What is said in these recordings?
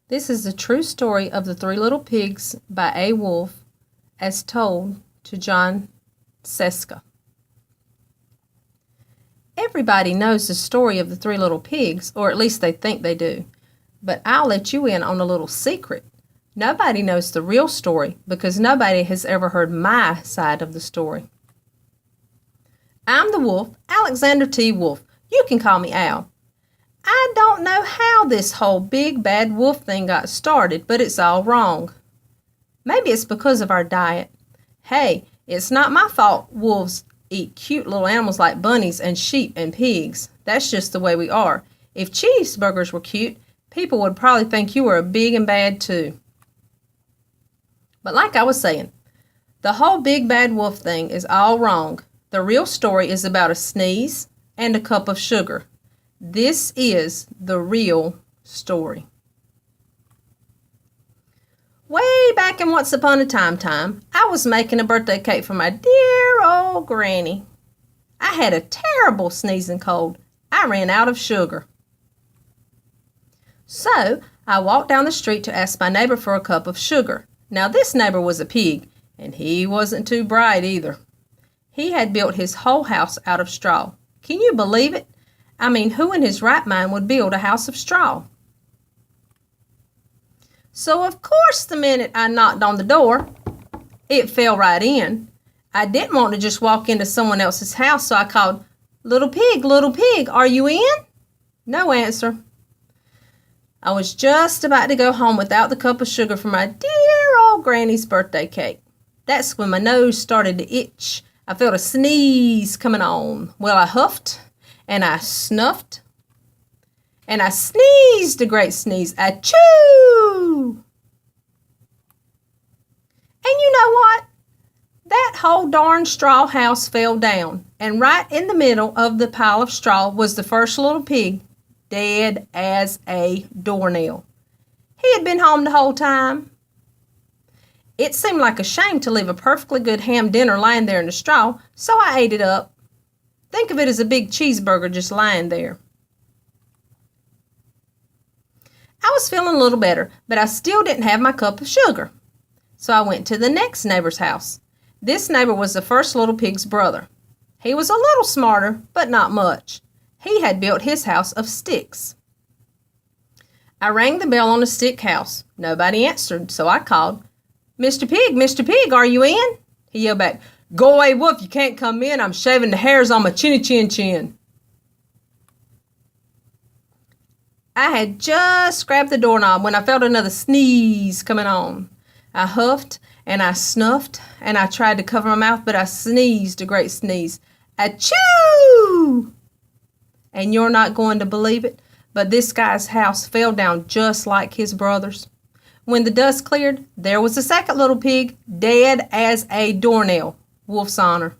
This is the true story of the Three Little Pigs by A. Wolfe, as told to John Seska. Everybody knows the story of the Three Little Pigs, or at least they think they do. But I'll let you in on a little secret. Nobody knows the real story because nobody has ever heard my side of the story. I'm the wolf, Alexander T. Wolfe. You can call me Al. I don't know how this whole big bad wolf thing got started, but it's all wrong. Maybe it's because of our diet. Hey, it's not my fault wolves eat cute little animals like bunnies and sheep and pigs. That's just the way we are. If cheeseburgers were cute, people would probably think you were big and bad too. But like I was saying, the whole big bad wolf thing is all wrong. The real story is about a sneeze and a cup of sugar. This is the real story. Way back in Once Upon a Time, I was making a birthday cake for my dear old granny. I had a terrible sneezing cold. I ran out of sugar. So I walked down the street to ask my neighbor for a cup of sugar. Now this neighbor was a pig, and he wasn't too bright either. He had built his whole house out of straw. Can you believe it? I mean, who in his right mind would build a house of straw? So, of course, the minute I knocked on the door, it fell right in. I didn't want to just walk into someone else's house, so I called, little pig, are you in? No answer. I was just about to go home without the cup of sugar for my dear old granny's birthday cake. That's when my nose started to itch. I felt a sneeze coming on. Well, I huffed. And I snuffed, and I sneezed a great sneeze. Achoo! And you know what? That whole darn straw house fell down, and right in the middle of the pile of straw was the first little pig, dead as a doornail. He had been home the whole time. It seemed like a shame to leave a perfectly good ham dinner lying there in the straw, so I ate it up. Think of it as a big cheeseburger just lying there. I was feeling a little better, but I still didn't have my cup of sugar. So I went to the next neighbor's house. This neighbor was the first little pig's brother. He was a little smarter, but not much. He had built his house of sticks. I rang the bell on the stick house. Nobody answered, so I called, Mr. Pig, are you in? He yelled back, Go away, Wolf, you can't come in. I'm shaving the hairs on my chinny chin. I had just grabbed the doorknob when I felt another sneeze coming on. I huffed and I snuffed and I tried to cover my mouth, but I sneezed a great sneeze. Achoo! And you're not going to believe it, but this guy's house fell down just like his brother's. When the dust cleared, there was the second little pig, dead as a doornail. Wolf's honor.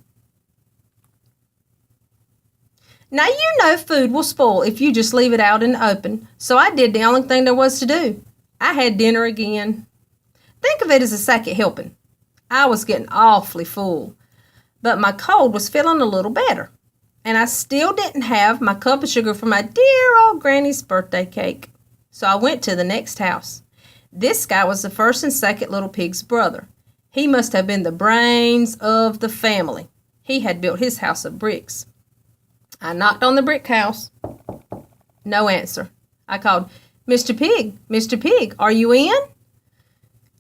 Now you know food will spoil if you just leave it out in the open, so I did the only thing there was to do. I had dinner again. Think of it as a second helping. I was getting awfully full, but my cold was feeling a little better, and I still didn't have my cup of sugar for my dear old granny's birthday cake. So I went to the next house. This guy was the first and second little pig's brother. He must have been the brains of the family. He had built his house of bricks. I knocked on the brick house. No answer. I called, Mr. Pig, are you in?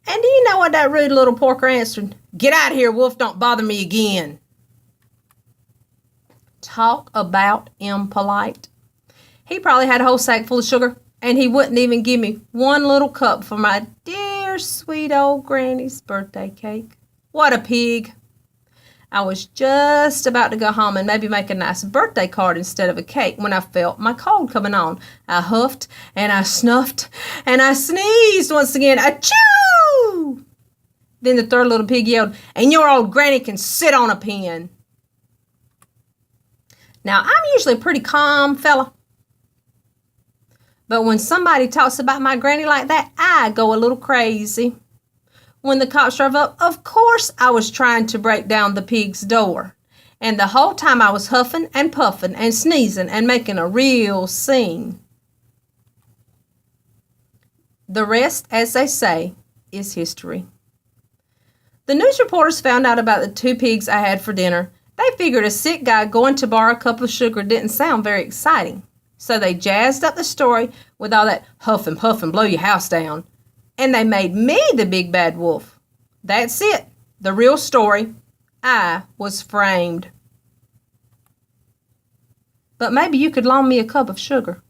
And do you know what that rude little porker answered? Get out of here, Wolf, don't bother me again. Talk about impolite. He probably had a whole sack full of sugar, and he wouldn't even give me one little cup for my dear sweet old granny's birthday cake. What a pig. I was just about to go home and maybe make a nice birthday card instead of a cake when I felt my cold coming on. I huffed and I snuffed and I sneezed once again. Achoo! Then the third little pig yelled, and your old granny can sit on a pin. Now, I'm usually a pretty calm fella, but when somebody talks about my granny like that, I go a little crazy. When the cops drove up, of course I was trying to break down the pig's door. And the whole time I was huffing and puffing and sneezing and making a real scene. The rest, as they say, is history. The news reporters found out about the 2 pigs I had for dinner. They figured a sick guy going to borrow a cup of sugar didn't sound very exciting. So they jazzed up the story with all that huff and puff and blow your house down. And they made me the big bad wolf. That's it. The real story. I was framed. But maybe you could loan me a cup of sugar.